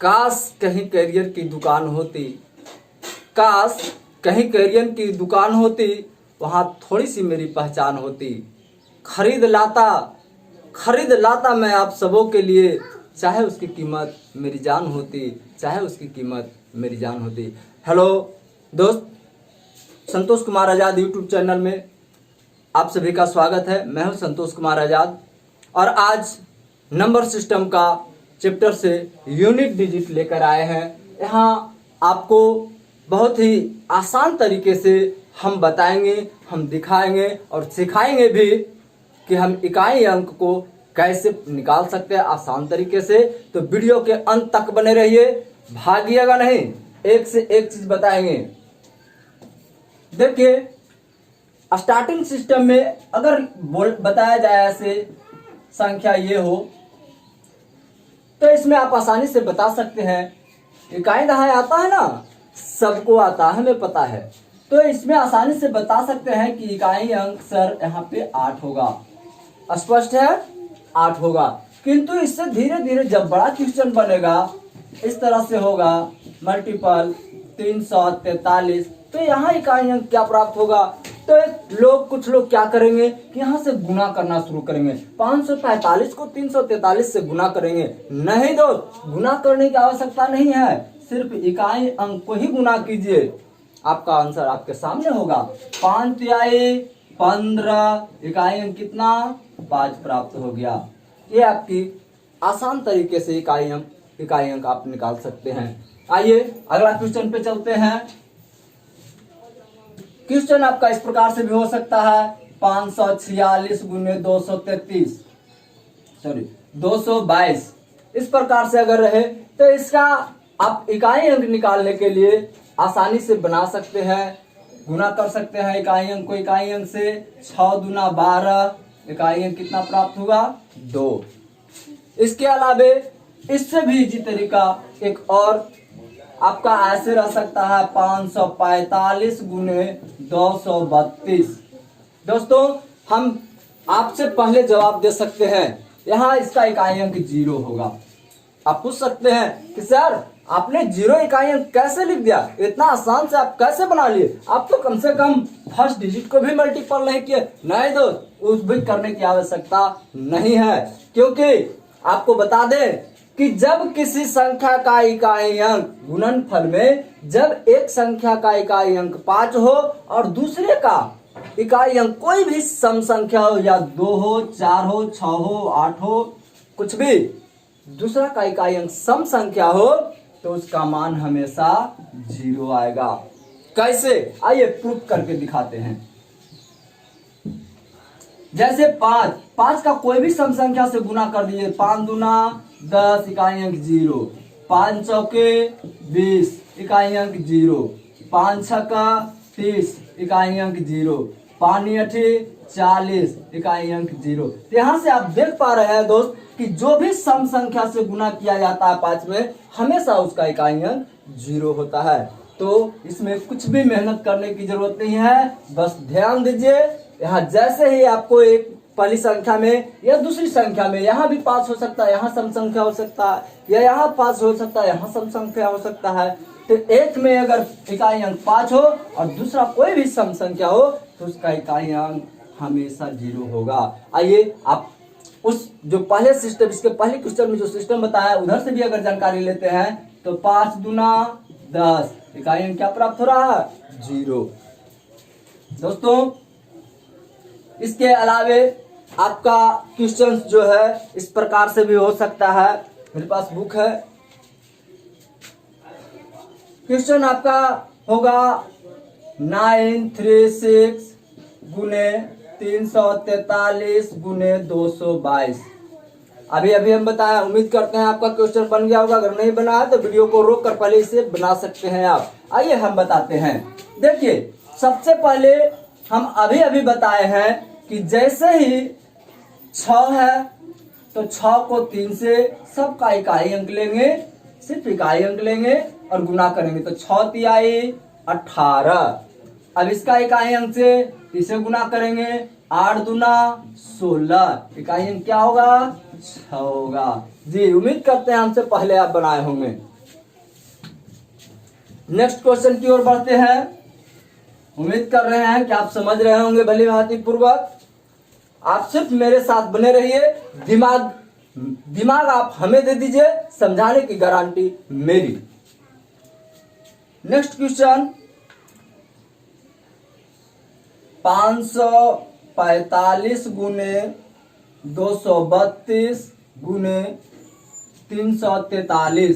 काश कहीं कैरियर की दुकान होती, काश कहीं कैरियर की दुकान होती, वहाँ थोड़ी सी मेरी पहचान होती। खरीद लाता मैं आप सबों के लिए, चाहे उसकी कीमत मेरी जान होती, चाहे उसकी कीमत मेरी जान होती। हेलो दोस्त, संतोष कुमार आज़ाद यूट्यूब चैनल में आप सभी का स्वागत है। मैं हूं संतोष कुमार आज़ाद और आज नंबर सिस्टम का चैप्टर से यूनिट डिजिट लेकर आए हैं। यहाँ आपको बहुत ही आसान तरीके से हम बताएंगे, हम दिखाएंगे और सिखाएंगे भी कि हम इकाई अंक को कैसे निकाल सकते हैं आसान तरीके से। तो वीडियो के अंत तक बने रहिए, भागिएगा नहीं, एक से एक चीज बताएंगे। देखिए, स्टार्टिंग सिस्टम में अगर बताया जाए ऐसे संख्या ये हो तो इसमें आप आसानी से बता सकते हैं। इकाई दहाई आता है ना, सबको आता है, हमें पता है। तो इसमें आसानी से बता सकते हैं कि इकाई अंक सर यहाँ पे 8 होगा। स्पष्ट है, 8 होगा। किंतु इससे धीरे धीरे जब बड़ा क्वेश्चन बनेगा, इस तरह से होगा मल्टीपल 343, तो यहाँ इकाई अंक क्या प्राप्त होगा? तो कुछ लोग क्या करेंगे कि यहाँ से गुना करना शुरू करेंगे। 545 को 343 से गुना करेंगे। नहीं दोस्त, गुना करने की आवश्यकता नहीं है, सिर्फ इकाई अंक को ही गुना कीजिए, आपका आंसर आपके सामने होगा। 5 तिहाई 15, इकाई अंक कितना? 5 प्राप्त हो गया। ये आपकी आसान तरीके से इकाई अंक आप निकाल सकते हैं। आइए अगला क्वेश्चन पे चलते हैं। क्वेश्चन आपका इस प्रकार से भी हो सकता है, 546 गुने 222। इस प्रकार से अगर रहे तो इसका आप इकाई अंक निकालने के लिए आसानी से बना सकते हैं, गुना कर सकते हैं इकाई अंक को इकाई अंक से। 6 दूना 12, इकाई अंक कितना प्राप्त हुआ? 2। इसके अलावे इससे भी इजी तरीका एक और आपका ऐसे रह सकता है, 545 गुने 232। दोस्तों, हम आपसे पहले जवाब दे सकते हैं, यहाँ इसका इकाई अंक 0 होगा। आप पूछ सकते हैं कि सर आपने 0 इकाई अंक कैसे लिख दिया, इतना आसान से आप कैसे बना लिए? आप तो कम से कम फर्स्ट डिजिट को भी मल्टीपल नहीं किए। नहीं दोस्त, उस भी करने की आवश्यकता नहीं है, क्योंकि आपको बता दें कि जब किसी संख्या का इकाई अंक गुणनफल में, जब एक संख्या का इकाई अंक 5 हो और दूसरे का इकाई अंक कोई भी सम संख्या हो, या 2 हो, 4 हो, 6 हो, 8 हो, कुछ भी, दूसरा का इकाई अंक सम संख्या हो, तो उसका मान हमेशा 0 आएगा। कैसे? आइए प्रूफ करके दिखाते हैं। जैसे 5 का कोई भी सम संख्या से गुना कर दीजिए। 5 दूना 10, इकाई अंक 0। 5 चौके 20, इकाई अंक 0। 5 छक्का 30, इकाई अंक 0। 5 अठे 40, इकाई अंक 0। यहाँ से आप देख पा रहे हैं दोस्त कि जो भी सम संख्या से गुना किया जाता है 5 में, हमेशा उसका इकाई अंक 0 होता है। तो इसमें कुछ भी मेहनत करने की जरूरत नहीं है, बस ध्यान दीजिए। यहाँ जैसे ही आपको एक पहली संख्या में या दूसरी संख्या में, यहाँ भी 5 हो सकता है, यहाँ सम संख्या हो सकता है, या यहाँ 5 हो सकता है, यहाँ सम संख्या हो सकता है। तो एक में अगर इकाई अंक 5 हो और दूसरा कोई भी सम संख्या हो, तो उसका इकाई अंक हमेशा 0 होगा। आइए आप उस जो पहले सिस्टम, इसके पहले क्वेश्चन में जो सिस्टम बताया उधर से भी अगर जानकारी लेते हैं, तो 5 दूना 10, इकाई अंक क्या प्राप्त हो रहा है? 0। दोस्तों, इसके अलावे आपका क्वेश्चन जो है इस प्रकार से भी हो सकता है। मेरे पास बुक है। क्वेश्चन आपका होगा 936 गुने 343 गुने 222। अभी हम बताया, उम्मीद करते हैं आपका क्वेश्चन बन गया होगा। अगर नहीं बना है तो वीडियो को रोक कर पहले इसे बना सकते हैं आप। आइए हम बताते हैं। देखिए, सबसे पहले हम अभी बताए हैं कि जैसे ही 6 है तो 6 को 3 से सबका इकाई अंक लेंगे, सिर्फ इकाई अंक लेंगे और गुना करेंगे, तो 6 तिहाई 18। अब इसका इकाई अंक से इसे गुना करेंगे, 8 दूना 16, इकाई अंक क्या होगा? 6 होगा। जी, उम्मीद करते हैं हमसे पहले आप बनाए होंगे। नेक्स्ट क्वेश्चन की ओर बढ़ते हैं। उम्मीद कर रहे हैं कि आप समझ रहे होंगे भली भांति पूर्वक। आप सिर्फ मेरे साथ बने रहिए, दिमाग आप हमें दे दीजिए, समझाने की गारंटी मेरी। नेक्स्ट क्वेश्चन, 545 गुने 232 गुने 343।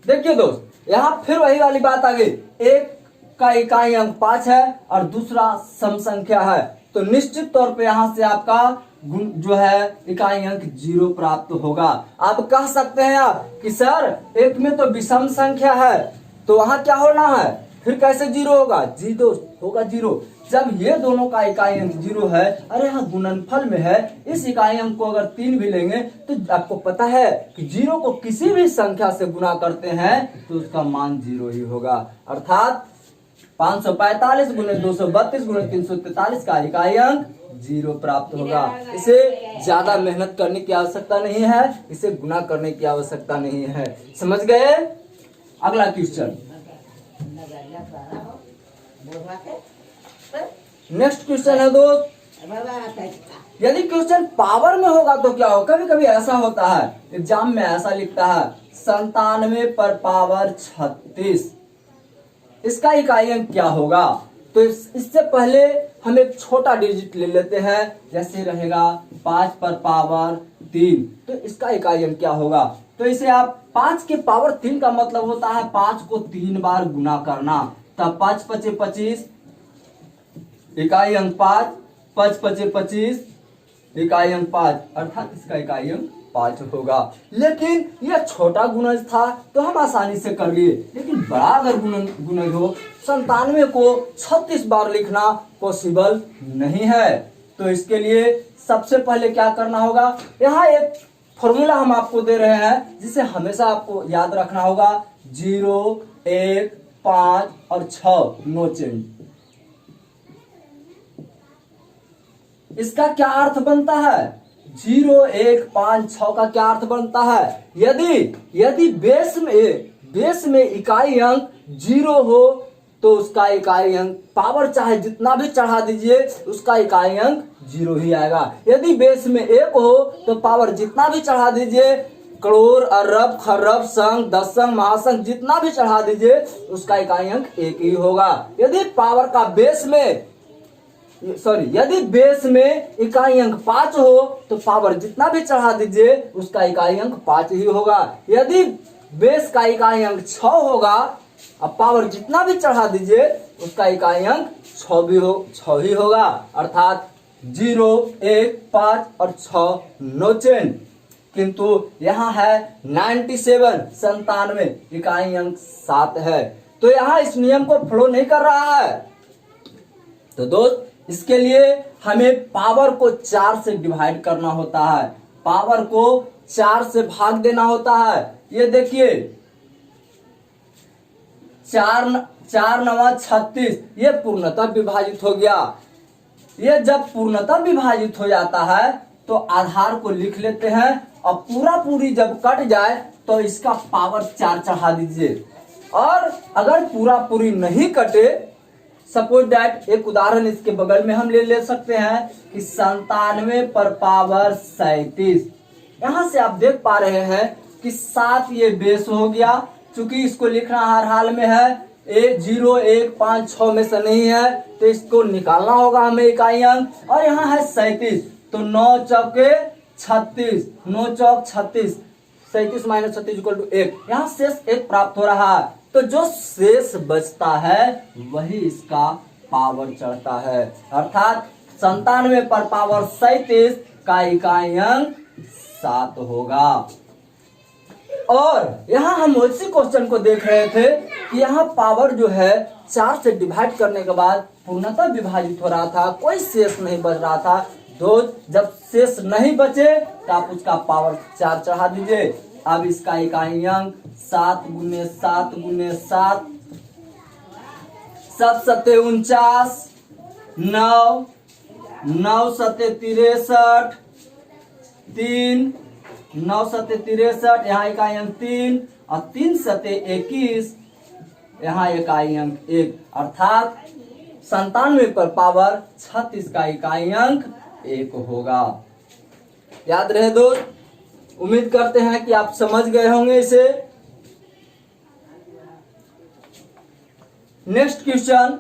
देखिए दोस्त, यहां फिर वही वाली बात आ गई। एक का इकाई अंक 5 है और दूसरा सम संख्या है, तो निश्चित तौर पे यहां से आपका गुण जो है इकाई अंक 0 प्राप्त होगा। आप कह सकते हैं आप कि सर एक में तो विषम संख्या है, तो वहां क्या होना है, फिर कैसे 0 होगा? जी दोस्त, होगा 0। जब ये दोनों का इकाई अंक 0 है, अरे यहाँ गुणनफल में है, इस इकाई अंक को अगर 3 भी लेंगे तो आपको पता है कि 0 को किसी भी संख्या से गुना करते हैं तो उसका मान 0 ही होगा। अर्थात 545 गुने 232 गुने 343 का इकाई अंक 0 प्राप्त होगा। इसे ज्यादा मेहनत करने की आवश्यकता नहीं है, इसे गुना करने की आवश्यकता नहीं है। समझ गए? अगला क्वेश्चन, नेक्स्ट क्वेश्चन है दोस्त, यदि क्वेश्चन पावर में होगा तो क्या होगा? कभी कभी ऐसा होता है, एग्जाम में ऐसा लिखता है 97 पर पावर 36, इसका इकाई अंक क्या होगा? तो इससे पहले हम एक छोटा डिजिट ले लेते हैं, जैसे रहेगा 5 पर पावर 3, तो इसका इकाई अंक क्या होगा? तो इसे आप 5 के पावर 3 का मतलब होता है 5 को 3 बार गुना करना, तब 5 पचे 25, इकाई अंक 5, 5 पचे 25, इकाई अंक 5, अर्थात इसका इकाई अंक 5 होगा। लेकिन यह छोटा गुणज था तो हम आसानी से कर लिए, लेकिन बड़ा अगर गुणज हो, 97 को 36 बार लिखना पॉसिबल नहीं है। तो इसके लिए सबसे पहले क्या करना होगा, यहाँ एक फॉर्मूला हम आपको दे रहे हैं जिसे हमेशा आपको याद रखना होगा, 0, 1, 5 और 6, नो चेंज। इसका क्या अर्थ बनता है? 0, 1, 5, 6 का क्या अर्थ बनता है? यदि बेस में इकाई अंक 0 हो तो उसका इकाई अंक पावर चाहे जितना भी चढ़ा दीजिए उसका इकाई अंक 0 ही आएगा। यदि बेस में 1 हो तो पावर जितना भी चढ़ा दीजिए, करोड़, अरब, खरब, संख, दशम, महासंख जितना भी चढ़ा दीजिए उसका इकाई अंक 1 ही होगा। यदि बेस में इकाई अंक 5 हो तो पावर जितना भी चढ़ा दीजिए उसका इकाई अंक 5 ही होगा। यदि बेस का इकाई अंक 6 होगा, अब पावर जितना भी चढ़ा दीजिए उसका इकाई अंक 6 ही होगा। अर्थात 0, 1, 5 और 6 नो चेंज। किंतु यहाँ है 97 इकाई अंक 7 है, तो यहाँ इस नियम को फॉलो नहीं कर रहा है। तो दोस्त, इसके लिए हमें पावर को 4 से डिवाइड करना होता है, पावर को 4 से भाग देना होता है। ये देखिए 4 9 36, ये पूर्णतः विभाजित हो गया। ये जब पूर्णतः विभाजित हो जाता है तो आधार को लिख लेते हैं और पूरी जब कट जाए तो इसका पावर 4 चढ़ा दीजिए। और अगर पूरी नहीं कटे, सपोज दैट एक उदाहरण इसके बगल में हम ले सकते हैं कि 97 पर पावर 37। यहां से आप देख पा रहे हैं कि 7 ये बेस हो गया, चूंकि इसको लिखना हर हाल में है 0, 1, 5, 6 में से नहीं है, तो इसको निकालना होगा हमें इकाई अंक। और यहाँ है 37, तो 9 चौके 36, 9 चौक 36, 37 माइनस 36 इक्वल टू 1। यहाँ शेष 1 प्राप्त हो रहा है, तो जो शेष बचता है वही इसका पावर चढ़ता है। अर्थात 97 पर पावर 37 का इकाई अंक 7 होगा। और यहाँ हम उसी क्वेश्चन को देख रहे थे कि यहाँ पावर जो है 4 से डिवाइड करने के बाद पूर्णतः विभाजित हो रहा था, कोई शेष नहीं बच रहा था। तो जब शेष नहीं बचे तो आप उसका पावर 4 चढ़ा दीजिए। अब इसका इकाई अंक 7 गुने 7 गुने 7, 7 सते 49, 9 9 सते 63, 3 9 सते 63, यहाँ इकाई अंक 3 और 3 सते 21, यहाँ इकाई अंक 1, अर्थात 97 पर पावर 36 का इकाई अंक 1 होगा। याद रहे दोस्त, उम्मीद करते हैं कि आप समझ गए होंगे इसे। नेक्स्ट क्वेश्चन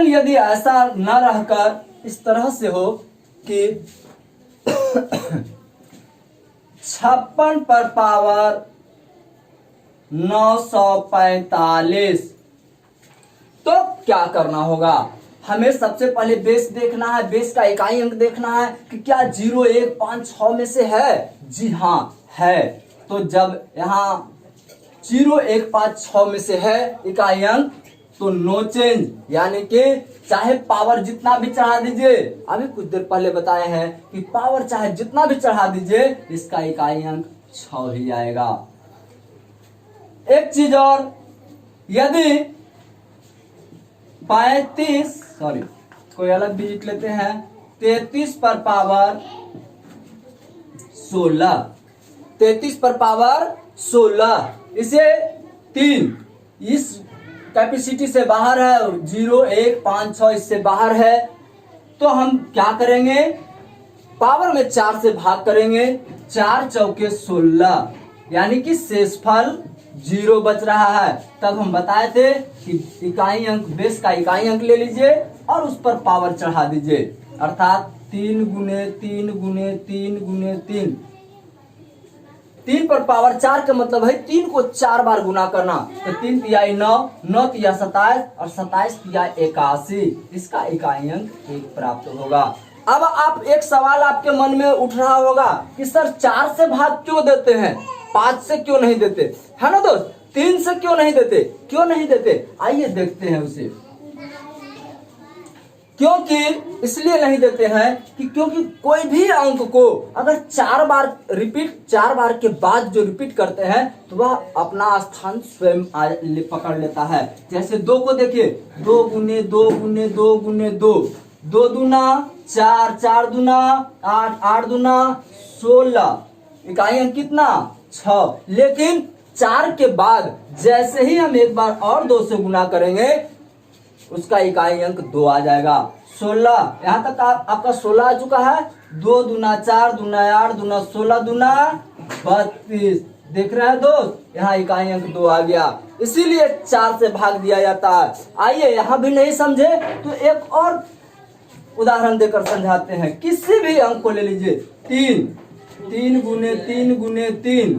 यदि ऐसा न रहकर इस तरह से हो कि 56 पर पावर 945, तो क्या करना होगा? हमें सबसे पहले बेस देखना है, बेस का इकाई अंक देखना है कि क्या 0, 1, 5, 6 में से है। जी हाँ है। तो जब यहाँ 0, 1, 5, 6 में से है इकाई अंक, तो नो चेंज, यानी कि चाहे पावर जितना भी चढ़ा दीजिए, अभी कुछ देर पहले बताए हैं कि पावर चाहे जितना भी चढ़ा दीजिए, इसका इकाई अंक 6 ही आएगा। एक चीज और, यदि 33 भी लिख लेते हैं, 33 पर पावर 16, 33 पर पावर 16, इसे 3 इस कैपेसिटी से बाहर है, 0, 1, 5, 6 इससे बाहर है, तो हम क्या करेंगे? पावर में 4 से भाग करेंगे, 4 चौके 16, यानी कि शेषफल 0 बच रहा है। तब हम बताए थे कि इकाई अंक, बेस का इकाई अंक ले लीजिए और उस पर पावर चढ़ा दीजिए, अर्थात 3 गुने 3 गुने 3 गुने 3। 3 पर पावर 4 का मतलब है 3 को 4 बार गुना करना, तो 3 तिया 9, 9 तिया 27 और 27 तिया 81, इसका इकाई अंक 1 प्राप्त होगा। अब आप एक सवाल आपके मन में उठ रहा होगा कि सर 4 से भाग क्यों देते हैं, 5 से क्यों नहीं देते, है ना दोस्त? 3 से क्यों नहीं देते, क्यों नहीं देते? आइए देखते हैं उसे। क्योंकि इसलिए नहीं देते हैं कि क्योंकि कोई भी अंक को अगर 4 बार के बाद जो रिपीट करते हैं, तो वह अपना स्थान स्वयं पकड़ लेता है। जैसे 2 को देखिए, 2 गुने 2 गुने 2 गुने 2, 2 दूना 4, 4 दूना 8, 8 दूना 16, इकाई अंक कितना? 6। लेकिन 4 के बाद जैसे ही हम एक बार और 2 से गुना करेंगे, उसका इकाई अंक 2 आ जाएगा। 16, यहाँ तक आपका 16 आ चुका है। 2 दूना 4 दूना 8 दूना 16 दूना 32, देख रहे हैं दोस्त, यहाँ इकाई अंक 2 आ गया। इसीलिए 4 से भाग दिया जाता है। आइए, यहाँ भी नहीं समझे तो एक और उदाहरण देकर समझाते हैं। किसी भी अंक को ले लीजिए, 3 गुने 3 गुने 3,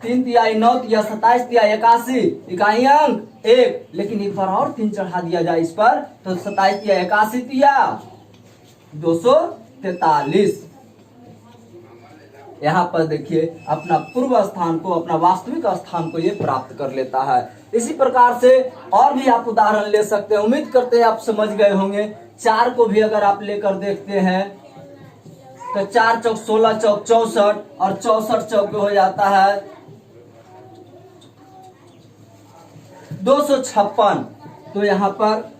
3 तिया 9 तिया 27 तिया 81, इकाई अंक 1। लेकिन एक बार और 3 चढ़ा दिया जाए इस पर, तो 27 तिया 81 तिया 243। यहाँ पर देखिए, अपना पूर्व स्थान को, अपना वास्तविक स्थान को ये प्राप्त कर लेता है। इसी प्रकार से और भी आप उदाहरण ले सकते हैं। उम्मीद करते हैं आप समझ गए होंगे। 4 को भी अगर आप लेकर देखते हैं, तो 4 चौक 16 चौक 64 और 64 चौक हो जाता है 256। तो यहाँ पर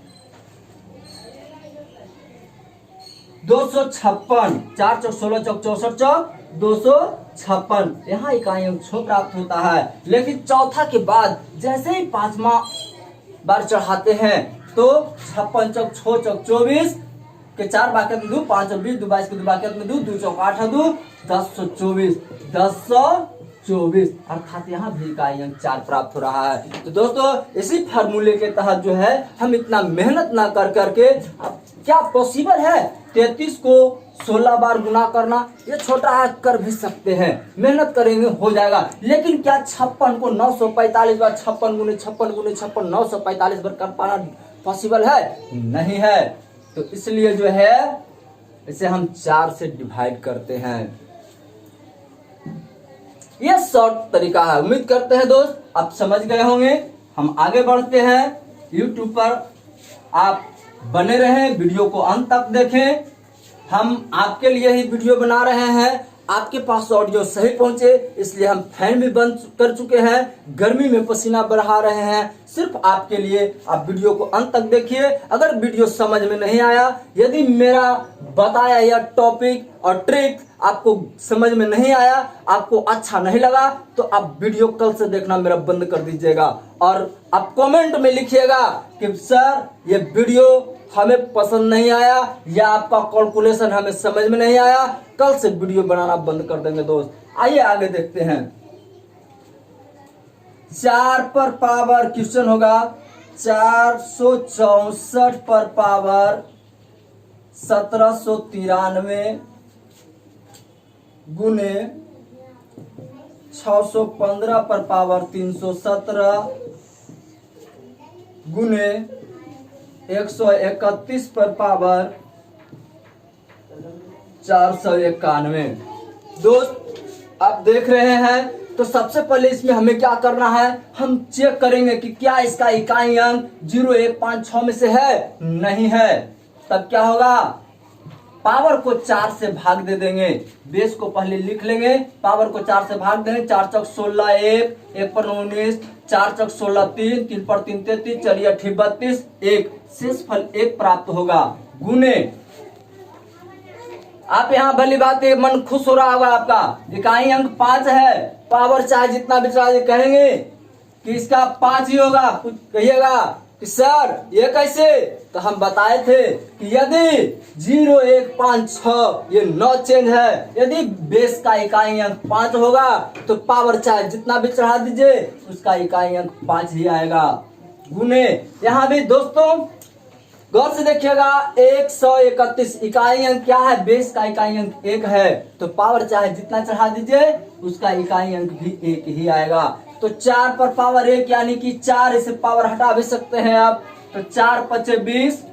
256, 4 चौक 16 चौक 64 चौक 256, यहाँ इकाई अंक 6 प्राप्त होता है। लेकिन चौथा के बाद जैसे ही 5वां बार चढ़ाते हैं, तो 56 चौक 6 चौक 24 के 4 बाकेट में 2, 5 और 20, 2 22 के 2 बाकेट में 2, 2 चौक 8 2, 1024, 1024, अर्थात यहाँ भी इकाई अंक 4 प्राप्त हो रहा है। तो दोस्तों, इसी फार्मूले के तहत जो है, हम इतना मेहनत ना कर करके, अब क्या पॉसिबल है 33 को 16 बार गुना करना? ये छोटा है, कर भी सकते हैं, मेहनत करेंगे हो जाएगा। लेकिन क्या 56 को 945 बार, 56 गुने 56 गुने 56 945 बार कर पाना पॉसिबल है? नहीं है। तो इसलिए जो है, इसे हम 4 से डिवाइड करते हैं। यह शॉर्ट तरीका है। उम्मीद करते हैं दोस्त आप समझ गए होंगे। हम आगे बढ़ते हैं। YouTube पर आप बने रहें, वीडियो को अंत तक देखें। हम आपके लिए ही वीडियो बना रहे हैं, आपके पास ऑडियो सही पहुंचे, इसलिए हम फैन भी बंद कर चुके हैं। गर्मी में पसीना बहा रहे हैं, सिर्फ आपके लिए। आप वीडियो को अंत तक देखिए। अगर वीडियो समझ में नहीं आया, यदि मेरा बताया यह टॉपिक और ट्रिक आपको समझ में नहीं आया, आपको अच्छा नहीं लगा, तो आप वीडियो कल से देखना मेरा बंद कर दीजिएगा और आप कमेंट में लिखिएगा कि सर ये वीडियो हमें पसंद नहीं आया या आपका कैलकुलेशन हमें समझ में नहीं आया। कल से वीडियो बनाना बंद कर देंगे दोस्त। आइए आगे देखते हैं। 4 पर पावर क्वेश्चन होगा 464 पर पावर 1793 गुने 615 पर पावर 317 गुने 131 पर पावर 491। दोस्त आप देख रहे हैं, तो सबसे पहले इसमें हमें क्या करना है, हम चेक करेंगे कि क्या इसका इकाई अंक 0, 1, 5, 6 में से है, नहीं है। तब क्या होगा, पावर को 4 से भाग दे देंगे। बेस को पहले लिख लेंगे, पावर को 4 से भाग देंगे। 4 चौक 16, 1 पर 19, 4 चौक 16, 3 पर 3 33, चलिए 8 32, 1 शेषफल 1 प्राप्त होगा। गुने, आप यहाँ भली बात है, मन खुश हो रहा होगा आपका, इकाई अंक 5 है। पावर चाहे जितना भी चाहे कहेंगे कि इसका 5 ही होगा। कुछ कहिएगा कि सर ये कैसे, तो हम बताए थे कि यदि 0, 1, 5, 6 ये 9 चेंज है, यदि बेस का इकाई अंक 5 होगा तो पावर चाहे जितना भी चढ़ा दीजिए उसका इकाई अंक 5 ही आएगा। गुने, यहाँ भी दोस्तों गौर से देखिएगा, 131 इकाई अंक क्या है, बेस का इकाई अंक 1 है, तो पावर चाहे जितना चढ़ा दीजिए उसका इकाई अंक भी 1 ही आएगा। तो 4 पर पावर 1 यानी कि 4, इसे पावर हटा भी सकते हैं आप। तो 4 पचे 20,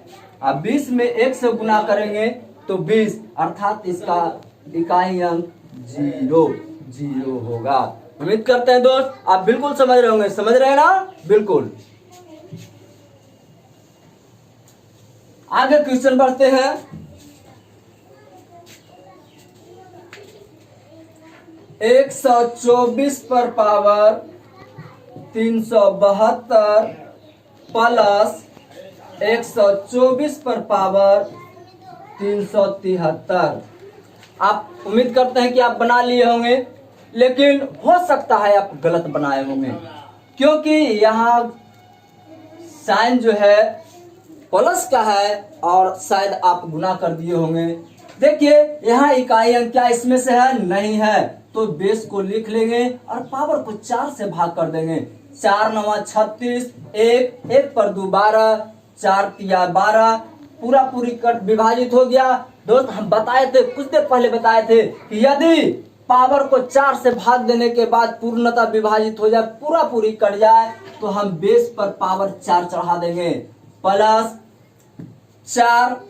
अब 20 में 1 से गुना करेंगे तो 20, अर्थात इसका इकाई अंक 0 होगा। उम्मीद करते हैं दोस्त आप बिल्कुल समझ रहे होंगे। समझ रहे हैं ना, बिल्कुल। आगे क्वेश्चन बढ़ते हैं। एक 124 पर पावर 372 प्लस 124 पर पावर 373। आप उम्मीद करते हैं कि आप बना लिए होंगे, लेकिन हो सकता है आप गलत बनाए होंगे, क्योंकि यहाँ साइन जो है प्लस का है और शायद आप गुना कर दिए होंगे। देखिए यहाँ इकाई अंक क्या इसमें से है, नहीं है, तो बेस को लिख लेंगे और पावर को 4 से भाग कर देंगे। 4 9 36, 1 पर 2 12, 4 3 12, पूरा पूरी कट विभाजित हो गया। दोस्त हम बताए थे, कुछ देर पहले बताए थे कि यदि पावर को 4 से भाग देने के बाद पूर्णतः विभाजित हो जाए, पूरा पूरी कट जाए, तो हम बेस पर पावर 4 चढ़ा देंगे। प्लस 4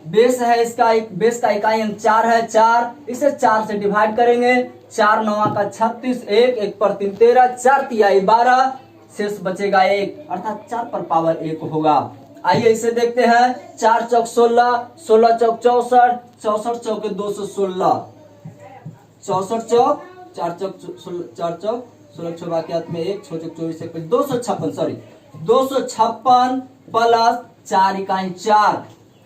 बेस है, इसका बेस का इकाई अंक 4 है, 4 इसे 4 से डिवाइड करेंगे। 4 9 का 36, 1 पर 3 13, 4 3 12, शेष बचेगा 1, अर्थात 4 पर पावर 1 होगा। आइए इसे देखते हैं। 4 चौक 16, 16 चौक 64, 64 चौक 216, 64 चौक 4 चौक 16 6 बाकी हाथ में 1 6 चौक 24 1 256, सॉरी 256 प्लस 4 इकाई 4,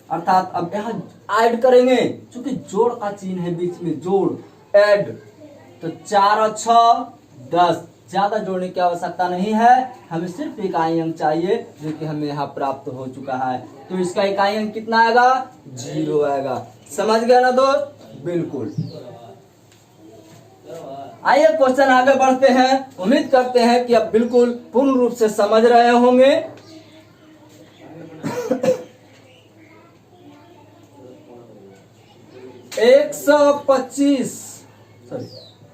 अर्थात अब यहाँ ऐड करेंगे, क्योंकि जोड़ का चिन्ह है बीच में, जोड़ ऐड, तो 4 और 6 10, ज्यादा जोड़ने की आवश्यकता नहीं है, हमें सिर्फ इकाई अंक चाहिए जो कि हमें यहाँ प्राप्त हो चुका है। तो इसका इकाई अंक कितना आएगा, 0 आएगा। समझ गया ना दोस्त, बिल्कुल। आइए क्वेश्चन आगे बढ़ते हैं। उम्मीद करते हैं कि आप बिल्कुल पूर्ण रूप से समझ रहे होंगे। 125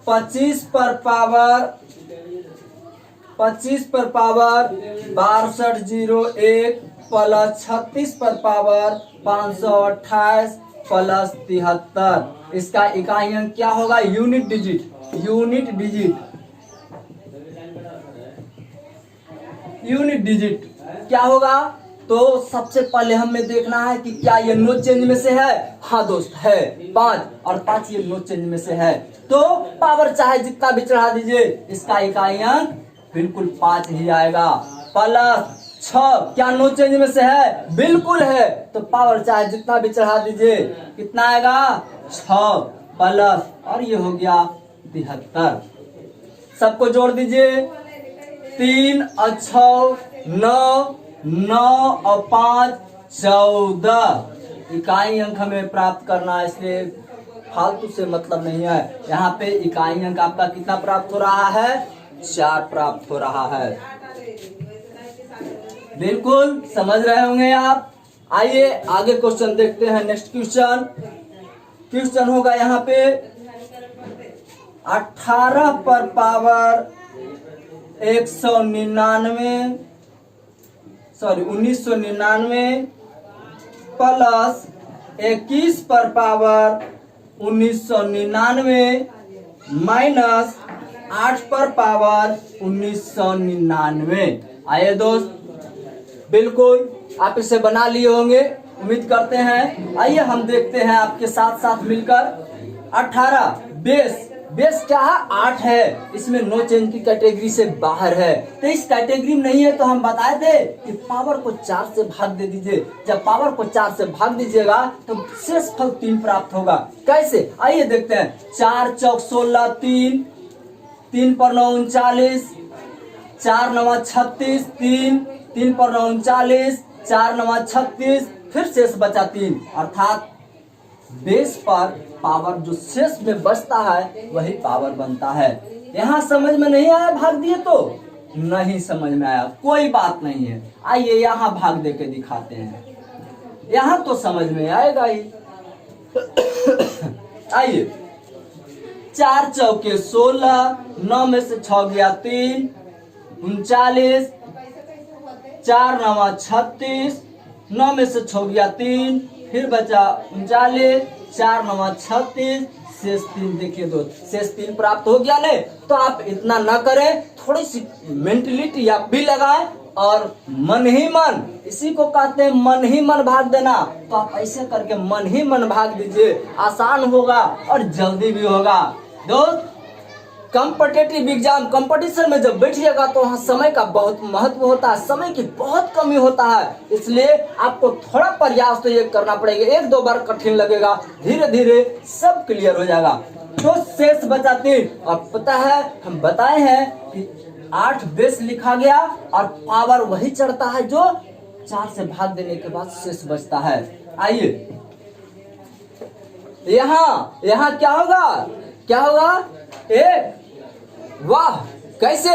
25 पर पावर 6201 प्लस 36 पर पावर 528 प्लस 73, इसका इकाई अंक क्या होगा, यूनिट डिजिट क्या होगा। तो सबसे पहले हमें देखना है कि क्या ये नो चेंज में से है। हाँ दोस्त है, 5 और 5 ये नो चेंज में से है, तो पावर चाहे जितना भी चढ़ा दीजिए इसका इकाई अंक बिल्कुल 5 ही आएगा। प्लस 6, क्या नो चेंज में से है? बिल्कुल है। तो पावर चाहे जितना भी चढ़ा दीजिए, कितना आएगा? 6 प्लस, और ये हो गया 73। सबको जोड़ दीजिए, 3 और 6 9, 9 और 5 14 इकाई अंक हमें प्राप्त करना है, इसलिए फालतू से मतलब नहीं है। यहाँ पे इकाई अंक आपका कितना प्राप्त हो रहा है? 4 प्राप्त हो रहा है। बिल्कुल समझ रहे होंगे आप। आइए आगे क्वेश्चन देखते हैं। नेक्स्ट क्वेश्चन होगा यहाँ पे 18 पर पावर 1999 प्लस 21 पर पावर 1999 माइनस 8 पर पावर 1999। आइए दोस्त, बिल्कुल आप इसे बना लिए होंगे, उम्मीद करते हैं। आइए हम देखते हैं आपके साथ साथ मिलकर। 18 बेस क्या है? 8 है। इसमें नो चेंज की कैटेगरी से बाहर है, तो इस कैटेगरी में नहीं है। तो हम बताए थे कि पावर को 4 से भाग दे दीजिए। जब पावर को 4 से भाग दीजिएगा तो शेषफल 3 प्राप्त होगा। कैसे? आइए देखते हैं। 4 चौक 16, 3 पर 9 39, 4 9 36, 3 पर 9 39, 4 9 36, फिर शेष बचा 3, अर्थात बेस पर पावर जो शेष में बचता है वही पावर बनता है। यहाँ समझ में नहीं आया? भाग दिए तो नहीं समझ में आया, कोई बात नहीं है। आइए यहाँ भाग दे के दिखाते हैं, यहाँ तो समझ में आएगा ही। आइए, 4 चौके 16, 9 में से 6 गया 3, 39, 4 9 36, 9 में से 6 गया 3, फिर बचा 39, 4 9 36, शेष 3। देखिए दोस्त, शेष 3 प्राप्त हो गया। नहीं तो आप इतना ना करें, थोड़ी सी मेंटलिटी आप भी लगाएं और मन ही मन, इसी को कहते हैं मन ही मन भाग देना। तो आप ऐसे करके मन ही मन भाग दीजिए, आसान होगा और जल्दी भी होगा। दोस्त, कॉम्पिटिटिव एग्जाम कंपटीशन में जब बैठिएगा तो वहाँ समय का बहुत महत्व होता है, समय की बहुत कमी होता है। इसलिए आपको थोड़ा प्रयास तो ये करना पड़ेगा। 1-2 बार कठिन लगेगा, धीरे धीरे सब क्लियर हो जाएगा। तो शेष बचा 3। और पता है, हम बताए हैं कि 8 बेस लिखा गया और पावर वही चढ़ता है जो 4 से भाग देने के बाद शेष बचता है। आइए यहाँ क्या होगा? 1। वाह, कैसे?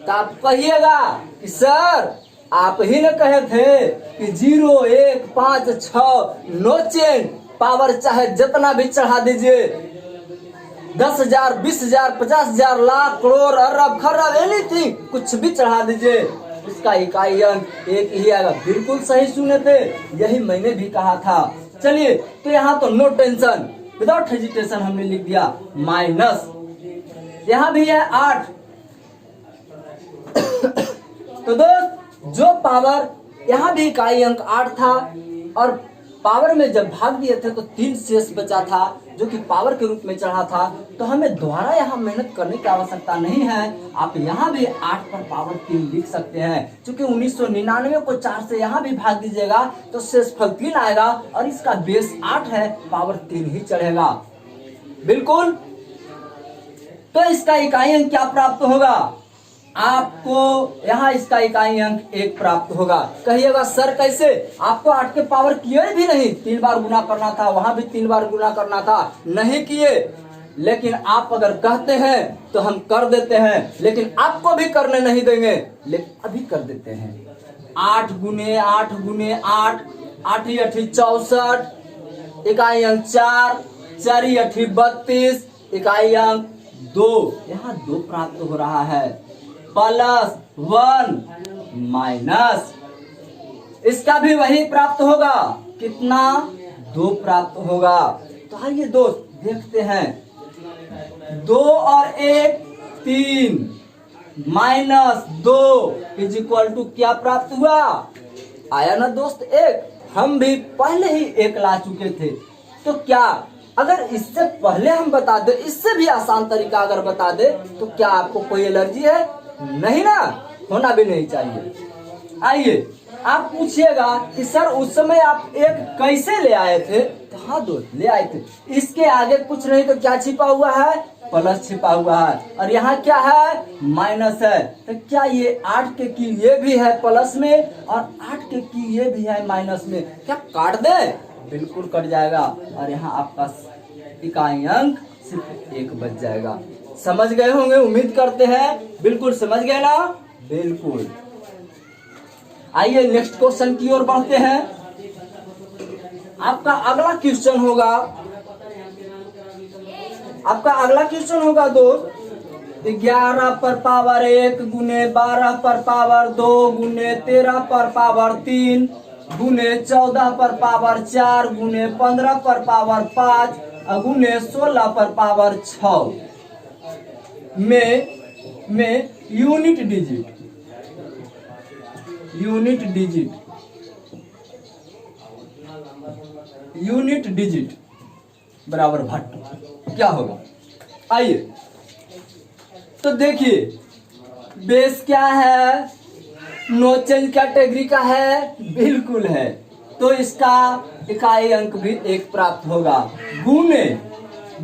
तो आप कहिएगा कि सर आप ही ने कहे थे कि 0 1 5 6 नो चेंज, पावर चाहे जितना भी चढ़ा दीजिए, 10,000 20,000 50,000 लाख करोड़ अरब खरब एनीथिंग, कुछ भी चढ़ा दीजिए, उसका इकाई अंक 1 ही आएगा। बिल्कुल सही सुने थे, यही मैंने भी कहा था। चलिए, तो यहाँ तो नो टेंशन, विदाउट हेजिटेशन हमने लिख दिया माइनस। यहाँ भी है 8। तो दोस्त, जो पावर यहाँ भी इकाई अंक 8 था और पावर में जब भाग दिए थे तो 3 शेष बचा था जो कि पावर के रूप में चढ़ा था। तो हमें दोबारा यहाँ मेहनत करने की आवश्यकता नहीं है। आप यहाँ भी 8 पर पावर 3 लिख सकते हैं। क्योंकि 1999 को 4 से यहाँ भी भाग दीजिएगा तो शेषफल 3 आएगा और इसका बेस 8 है, पावर 3 ही चढ़ेगा। बिल्कुल। तो इसका इकाई अंक क्या प्राप्त होगा? आपको यहाँ इसका इकाई अंक 1 प्राप्त होगा। कहिएगा सर कैसे? आपको 8 के पावर किए भी नहीं, 3 बार गुना करना था, वहां भी 3 बार गुना करना था, नहीं किए। लेकिन आप अगर कहते हैं तो हम कर देते हैं, लेकिन आपको भी करने नहीं देंगे, लेकिन अभी कर देते हैं। 8 गुने 8 गुने 8, 8 8 64, इकाई अंक 4, 4 8 32, इकाई अंक 2, यहाँ 2 प्राप्त हो रहा है। प्लस 1 माइनस, इसका भी वही प्राप्त होगा। कितना? 2 प्राप्त होगा। तो आइए दोस्त देखते हैं, 2 और 1 3 माइनस 2 इज इक्वल टू क्या प्राप्त हुआ? आया ना दोस्त 1। हम भी पहले ही 1 ला चुके थे। तो क्या अगर इससे पहले हम बता दे, इससे भी आसान तरीका अगर बता दे, तो क्या आपको कोई एलर्जी है? नहीं ना, होना भी नहीं चाहिए। आइए आप पूछिएगा कि सर उस समय आप एक कैसे ले आए थे, तो हाँ दोस्त ले आए थे। इसके आगे कुछ नहीं तो क्या छिपा हुआ है, प्लस छिपा हुआ है, और यहाँ क्या है, माइनस है। तो क्या ये 8 के की ये भी है प्लस में और 8 के की ये भी है माइनस में, क्या काट दे, बिल्कुल कट जाएगा, और यहाँ आपका इकाई अंक सिर्फ 1 बच जाएगा। समझ गए होंगे, उम्मीद करते हैं, बिल्कुल समझ गए ना, बिल्कुल। आइए नेक्स्ट क्वेश्चन की ओर बढ़ते हैं। आपका अगला क्वेश्चन होगा, दोस्त 11 पर पावर 1 गुने 12 पर पावर 2 गुने 13 पर पावर 3 गुने 14 पर पावर 4 गुने 15 पर पावर 5 गुने 16 पर पावर 6 में यूनिट डिजिट बराबर भट्ट क्या होगा। आइए तो देखिए, बेस क्या है, नो चेंज कैटेगरी का है, बिल्कुल है, तो इसका इकाई अंक भी 1 प्राप्त होगा। गुने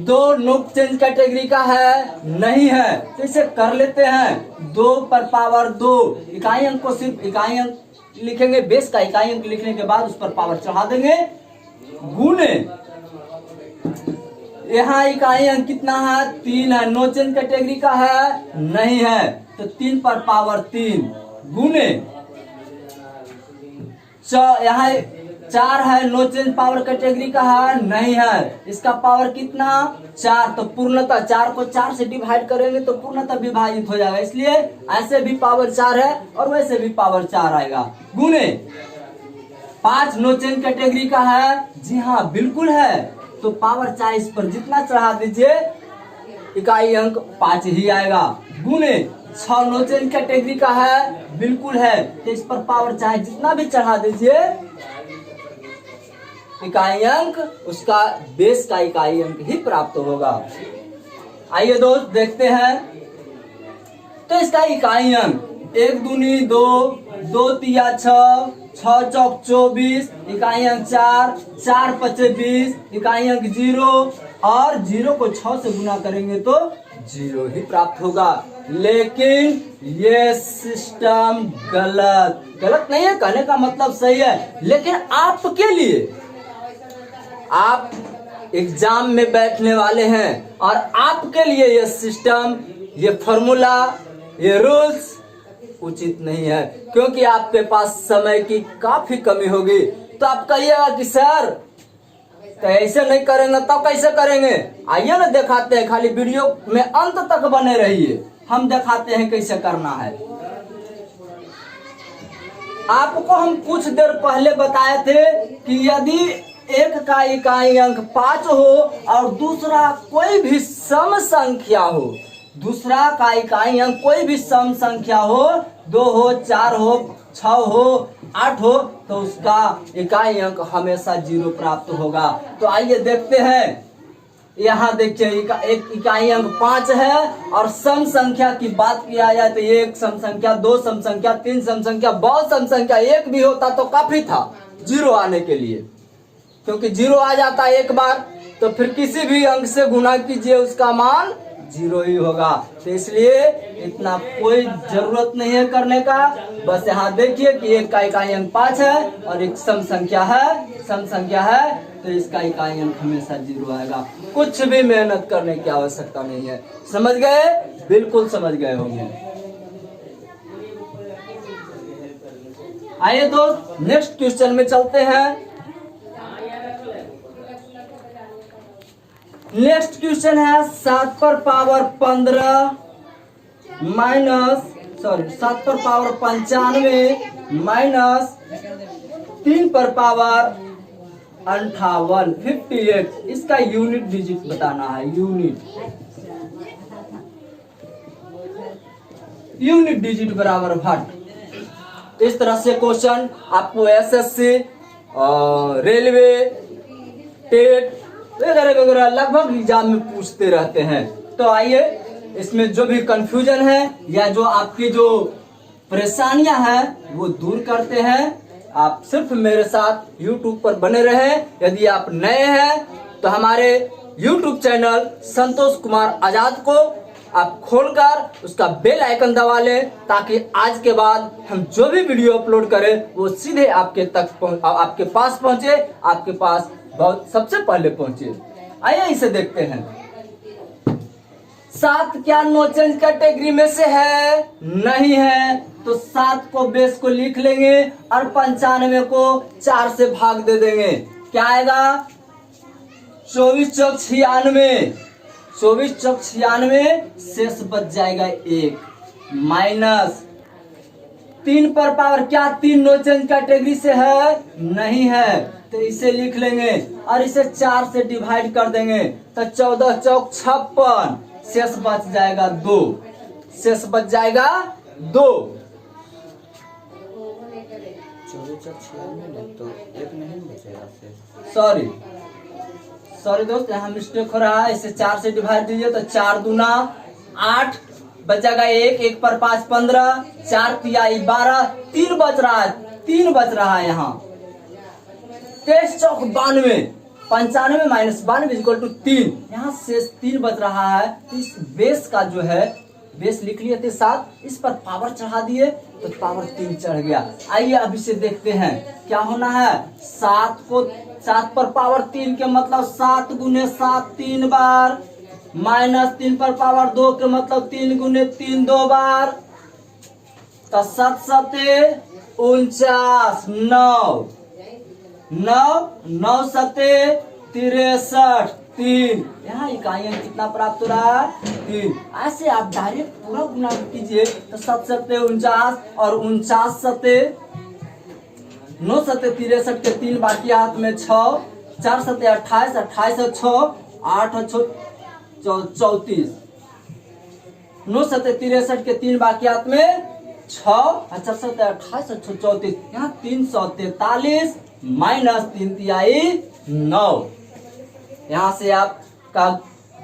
2 नो चेंज कैटेगरी का है, नहीं है, तो इसे कर लेते हैं 2 पर पावर 2, इकाई अंक को सिर्फ इकाई अंक लिखेंगे, बेस का इकाई अंक लिखने के बाद उस पर पावर चढ़ा देंगे, गुने यहाँ इकाई अंक कितना है, 3 है, नो चेंज कैटेगरी का है, नहीं है, तो 3 पर पावर 3 गुने यहाँ 4 है, नो चेंज पावर कैटेगरी का है, नहीं है, इसका पावर कितना 4, तो पूर्णतः 4 को 4 से डिवाइड करेंगे तो पूर्णतः विभाजित हो जाएगा, इसलिए ऐसे भी पावर 4 है और वैसे भी पावर 4 आएगा। गुने 5 नो चेंज कैटेगरी का है, जी हाँ बिल्कुल है, तो पावर 4 इस पर जितना चढ़ा दीजिए इकाई अंक 5 ही आएगा। गुने 6 नो चेंज कैटेगरी का है, बिल्कुल है, तो इस पर पावर चाहे जितना भी चढ़ा दीजिए इकाई अंक उसका बेस का इकाई अंक ही प्राप्त होगा। आइए दोस्त देखते हैं, तो इसका इकाई अंक 1 दूनी 2, 2 तिया 6, 6 चौक 24, इकाई अंक 4, 4 पचे 20, इकाई अंक 0, और 0 को 6 से गुना करेंगे तो 0 ही प्राप्त होगा। लेकिन ये सिस्टम गलत नहीं है, कहने का मतलब सही है, लेकिन आपके लिए, आप एग्जाम में बैठने वाले हैं और आपके लिए ये सिस्टम, ये फॉर्मूला, ये रूल्स उचित नहीं है, क्योंकि आपके पास समय की काफी कमी होगी। तो आप कहिएगा कि सर तो ऐसे नहीं करेंगे तो कैसे करेंगे, आइए ना दिखाते हैं, खाली वीडियो में अंत तक बने रहिए, हम दिखाते हैं कैसे करना है। आपको हम कुछ देर पहले बताए थे कि यदि एक का इकाई अंक 5 हो और दूसरा कोई भी सम संख्या हो, दूसरा का इकाई अंक कोई भी सम संख्या हो, 2 हो, 4 हो, 6 हो, 8 हो, तो उसका इकाई अंक हमेशा 0 प्राप्त होगा। तो आइए देखते हैं, यहाँ देखिए एक इकाई अंक 5 है और सम संख्या की बात किया जाए तो 1 सम संख्या, 2 सम संख्या, 3 सम संख्या, बहुत सम संख्या, 1 भी होता तो काफी था 0 आने के लिए, क्योंकि 0 आ जाता है एक बार तो फिर किसी भी अंक से गुना कीजिए उसका मान 0 ही होगा। तो इसलिए इतना कोई जरूरत नहीं है करने का, बस यहाँ देखिए कि एक का इकाई अंक 5 है और एक सम संख्या है, तो इसका इकाई अंक हमेशा 0 आएगा। कुछ भी मेहनत करने की आवश्यकता नहीं है। समझ गए? बिल्कुल समझ गए होंगे। आइए दोस्त नेक्स्ट क्वेश्चन में चलते हैं। नेक्स्ट क्वेश्चन है 7 पर पावर 15 7 पर पावर 95 माइनस 3 पर पावर 58 इसका यूनिट डिजिट बताना है। यूनिट डिजिट बराबर भट्ट। इस तरह से क्वेश्चन आपको एसएससी, रेलवे, टेट वगैरह लगभग एग्जाम में पूछते रहते हैं। तो आइए इसमें जो भी कंफ्यूजन है या जो आपकी जो परेशानियां हैं वो दूर करते हैं। आप सिर्फ मेरे साथ YouTube पर बने रहे। यदि आप नए हैं तो हमारे YouTube चैनल संतोष कुमार आजाद को आप खोलकर उसका बेल आइकन दबा लें, ताकि आज के बाद हम जो भी वीडियो अपलोड करें वो सीधे आपके पास पहुंचे, आपके पास बहुत सबसे पहले पहुंचे। आइए इसे देखते हैं। 7 क्या नो चेंज कैटेगरी में से है? नहीं है। तो 7 को बेस को लिख लेंगे और 95 को 4 से भाग दे देंगे। क्या आएगा? 24 चौक 96, 24 चौक 96, शेष बच जाएगा 1 माइनस 3 पर पावर क्या 3 नो चेंज कैटेगरी से है? नहीं है। तो इसे लिख लेंगे और इसे 4 से डिवाइड कर देंगे। तो 14 चौक 56, शेष बच जाएगा 2, शेष बच जाएगा 2। 24 चौक 96 तो 1 नहीं बचेगा शेष। सॉरी दोस्त, यहाँ मिस्टेक हो रहा है। इसे 4 से डिवाइड दीजिए तो 4 दूना 8 बच जाएगा 1 पर 5 15, 4 तिया 12, 3 बच रहा है, 3 बच रहा है यहाँ। 23 चौक 92, 95 माइनस 92 इक्वल टू 3, यहाँ शेष 3 बच रहा है। तो इस बेस का जो है बेस लिख लिए थे 7, इस पर पावर चढ़ा दिए तो पावर 3 चढ़ गया। आइए अब इसे देखते हैं क्या होना है। 7 पर पावर 3 के मतलब 7 गुने 7 3 बार, माइनस 3 पर पावर 2 के मतलब 3 गुने 3 2 बार। तो 7 सते 49, 9 सते 63, 3। यहाँ इकाइयां कितना प्राप्त हो रहा है? 3। ऐसे आप डायरेक्ट पूरा गुना कीजिए तो 7 सते 49 और 49 सते 9 सते 63 के 3 बाकी हाथ में 6, 4 सते 28, 28 और 6 8 और 6 34, 9 सते 63 के 3 बाकी हाथ में 6, 4 सते 28 और 6 34, यहाँ 343 माइनस 3 तिहाई 9। यहाँ से आपका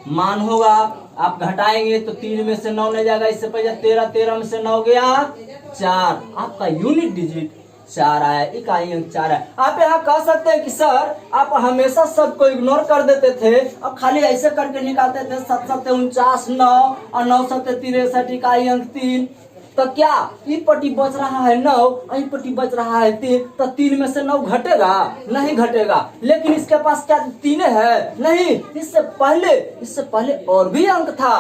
मान होगा, आप घटाएंगे तो 3 में से 9 नहीं जाएगा। इससे पहले 13 में से 9 गया 4, आपका यूनिट डिजिट 4 आया, इकाई अंक 4 है। आप यहाँ कह सकते हैं कि सर आप हमेशा सबको इग्नोर कर देते थे और खाली ऐसे करके निकालते थे। 7 सते 49 9 और 9 सते 63 इकाई अंक 3। तो क्या ई पट्टी बच रहा है 9 और ई पट्टी बच रहा है 3, तो 3 में से 9 घटेगा? नहीं घटेगा। लेकिन इसके पास क्या 3 है? नहीं, इससे पहले और भी अंक था।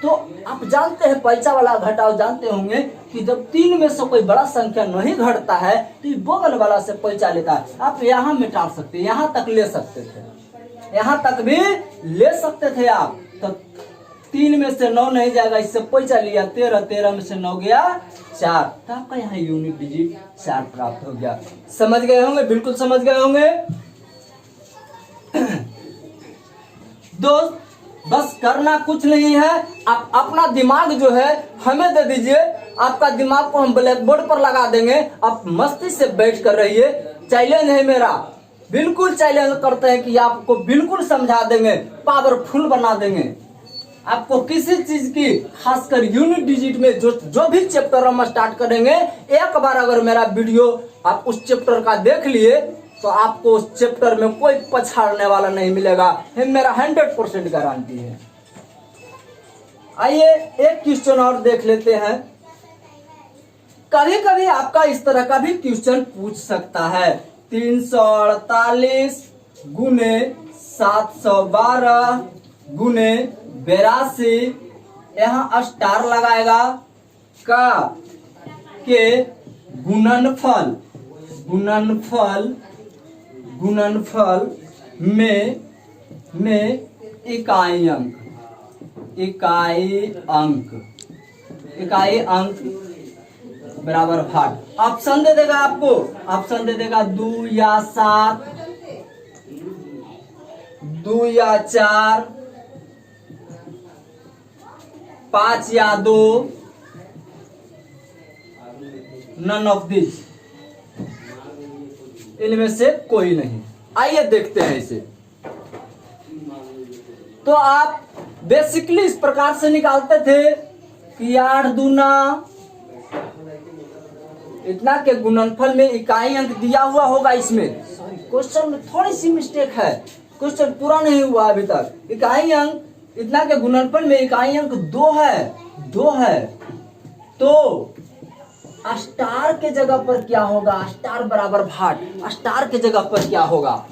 तो आप जानते हैं पैसा वाला घटाव जानते होंगे कि जब 3 में से कोई बड़ा संख्या नहीं घटता है तो ये बगल वाला से पैसा लेता है। आप यहाँ मिटा सकते, यहाँ तक ले सकते थे, यहाँ तक भी ले सकते थे आप। तो 3 में से 9 नहीं जाएगा, इससे पैसा लिया 13 में से 9 गया 4, तो आपका यहाँ यूनिट डिजिट 4 प्राप्त हो गया। समझ गए होंगे, बिल्कुल समझ गए होंगे दोस्त। बस करना कुछ नहीं है, आप अपना दिमाग जो है हमें दे दीजिए, आपका दिमाग को हम ब्लैक बोर्ड पर लगा देंगे। आप मस्ती से बैठ कर रहिए। चैलेंज है मेरा, बिल्कुल चैलेंज करते हैं कि आपको बिल्कुल समझा देंगे, पावरफुल बना देंगे। आपको किसी चीज की, खासकर यूनिट डिजिट में जो भी चैप्टर हम स्टार्ट करेंगे, एक बार अगर मेरा वीडियो आप उस चैप्टर का देख लिए तो आपको उस चैप्टर में कोई पछाड़ने वाला नहीं मिलेगा, ये मेरा 100% गारंटी है। आइए एक क्वेश्चन और देख लेते हैं। कभी कभी आपका इस तरह का भी क्वेश्चन पूछ सकता है। 348 गुने 712 गुने 82, यहाँ स्टार लगाएगा का के गुणनफल में इकाई अंक बराबर भाग। ऑप्शन दे देगा आपको, ऑप्शन दे देगा 2 या 7, 2 या 4, 5 या 2, नन ऑफ दिस, इनमें से कोई नहीं। आइए देखते हैं इसे। तो आप बेसिकली इस प्रकार से निकालते थे कि 8 दूना इतना के गुणनफल में इकाई अंक दिया हुआ होगा इसमें। सॉरी, क्वेश्चन में थोड़ी सी मिस्टेक है, क्वेश्चन पूरा नहीं हुआ अभी तक। इकाई अंक इतना के गुणनफल में इकाई अंक 2 है, तो स्टार के जगह पर क्या होगा? स्टार बराबर भाट, स्टार के जगह पर क्या होगा?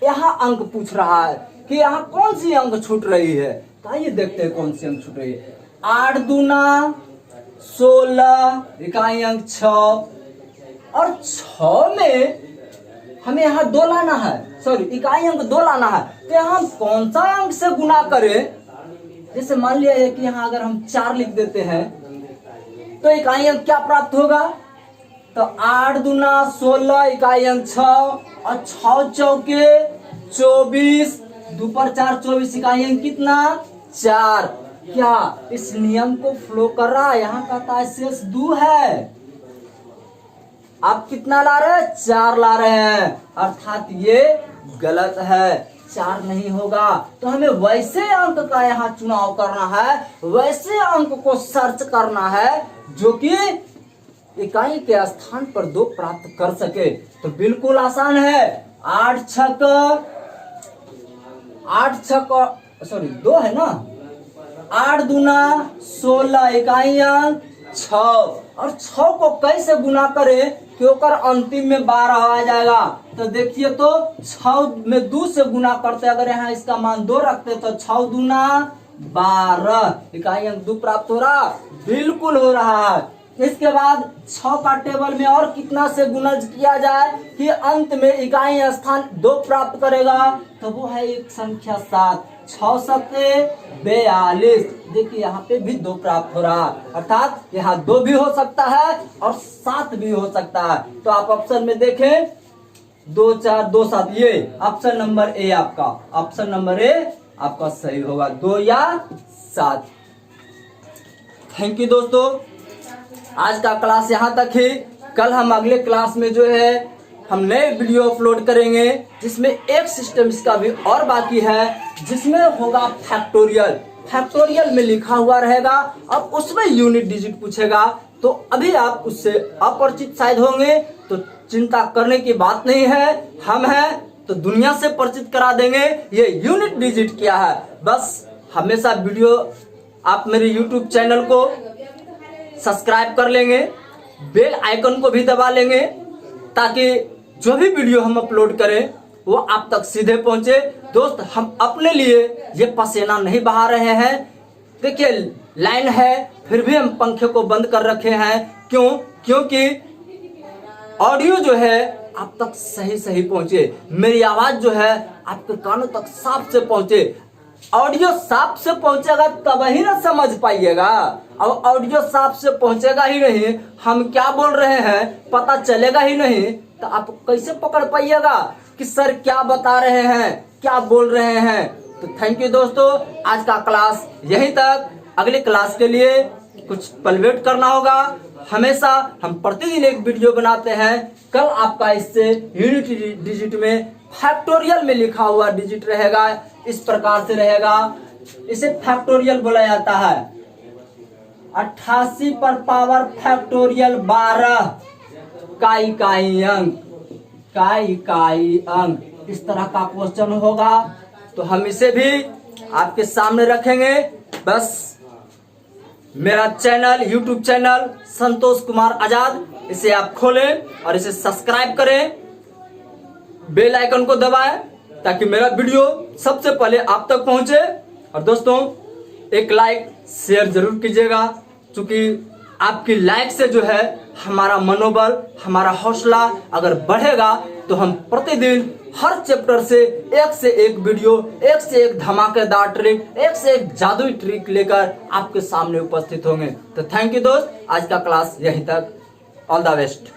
यहाँ अंक पूछ रहा है कि यहाँ कौन सी अंक छूट रही है। तो आइए देखते हैं कौन सी अंक छूट रही है। 8 दूना 16, इकाई अंक 6, और 6 में हमें यहाँ 2 लाना है, सॉरी इकाई अंक 2 लाना है। तो यहाँ हम कौन सा अंक से गुना करें? जैसे मान लिया है कि यहाँ अगर हम 4 लिख देते हैं तो इकाई अंक क्या प्राप्त होगा? तो 8 दूना 16, इकाई अंक 6, और 6 चौके 24, 2 पर 4 24, इकाई अंक कितना? 4। क्या इस नियम को फ्लो कर रहा है? यहाँ कहता है शेष 2 है, आप कितना ला रहे हैं? 4 ला रहे हैं, अर्थात ये गलत है, 4 नहीं होगा। तो हमें वैसे अंक का यहाँ चुनाव करना है, वैसे अंक को सर्च करना है जो कि इकाई के स्थान पर 2 प्राप्त कर सके। तो बिल्कुल आसान है। 8 छक 2 है ना, 8 दूना 16, इकाई अंक 6, और 6 को कैसे गुना करें कि ओकर अंतिम में 12 आ जाएगा। तो देखिए, तो 6 में 2 से गुना करते, अगर यहाँ इसका मान 2 रखते तो 6 दूना 12, इकाई अंक 2 प्राप्त हो रहा, बिल्कुल हो रहा है। इसके बाद 6 का टेबल में और कितना से गुना किया जाए कि अंत में इकाई स्थान 2 प्राप्त करेगा? तो वो है एक संख्या 7, 6 सत्ते 42। देखिए यहाँ पे भी 2 प्राप्त हो रहा है, अर्थात यहाँ 2 भी हो सकता है और 7 भी हो सकता है। तो आप ऑप्शन में देखें 2 4 2 7, ये ऑप्शन नंबर ए आपका, ऑप्शन नंबर ए आपका सही होगा, 2 या 7। थैंक यू दोस्तों, आज का क्लास यहाँ तक ही। कल हम अगले क्लास में जो है हम नए वीडियो अपलोड करेंगे, जिसमें एक सिस्टम इसका भी और बाकी है, जिसमें होगा फैक्टोरियल। फैक्टोरियल में लिखा हुआ रहेगा, अब उसमें यूनिट डिजिट पूछेगा। तो अभी आप उससे अपरिचित शायद होंगे, तो चिंता करने की बात नहीं है, हम हैं तो दुनिया से परिचित करा देंगे ये यूनिट डिजिट क्या है। बस हमेशा वीडियो आप मेरे YouTube चैनल को सब्सक्राइब कर लेंगे, बेल आइकन को भी दबा लेंगे, ताकि जो भी वीडियो हम अपलोड करें वो आप तक सीधे पहुंचे। दोस्त, हम अपने लिए ये पसीना नहीं बहा रहे हैं। देखिए लाइन है, फिर भी हम पंखे को बंद कर रखे हैं। क्यों? क्योंकि ऑडियो जो है आप तक सही पहुंचे, मेरी आवाज जो है आपके कानों तक साफ से पहुंचे। ऑडियो साफ से पहुंचेगा तब ही ना समझ पाइएगा। अब ऑडियो साफ से पहुंचेगा ही नहीं, हम क्या बोल रहे हैं पता चलेगा ही नहीं, तो आप कैसे पकड़ पाइएगा कि सर क्या बता रहे हैं, क्या बोल रहे हैं। तो थैंक यू दोस्तों, आज का क्लास यहीं तक। अगली क्लास के लिए कुछ पल वेट करना होगा। हमेशा हम प्रतिदिन एक वीडियो बनाते हैं। कल आपका इससे यूनिट डिजिट में फैक्टोरियल में लिखा हुआ डिजिट रहेगा, इस प्रकार से रहेगा। इसे फैक्टोरियल बोला जाता है। 88 पर पावर फैक्टोरियल 12 का इकाई अंक, इस तरह का क्वेश्चन होगा। तो हम इसे भी आपके सामने रखेंगे। बस मेरा channel, YouTube channel Santosh Kumar Azad, इसे आप खोलें और इसे सब्सक्राइब करें, बेल आइकन को दबाएं, ताकि मेरा वीडियो सबसे पहले आप तक पहुंचे। और दोस्तों, एक लाइक शेयर जरूर कीजिएगा, क्योंकि आपकी लाइक से जो है हमारा मनोबल, हमारा हौसला अगर बढ़ेगा तो हम प्रतिदिन हर चैप्टर से एक वीडियो, एक से एक धमाकेदार ट्रिक, एक से एक जादुई ट्रिक लेकर आपके सामने उपस्थित होंगे। तो थैंक यू दोस्त, आज का क्लास यहीं तक। All the best.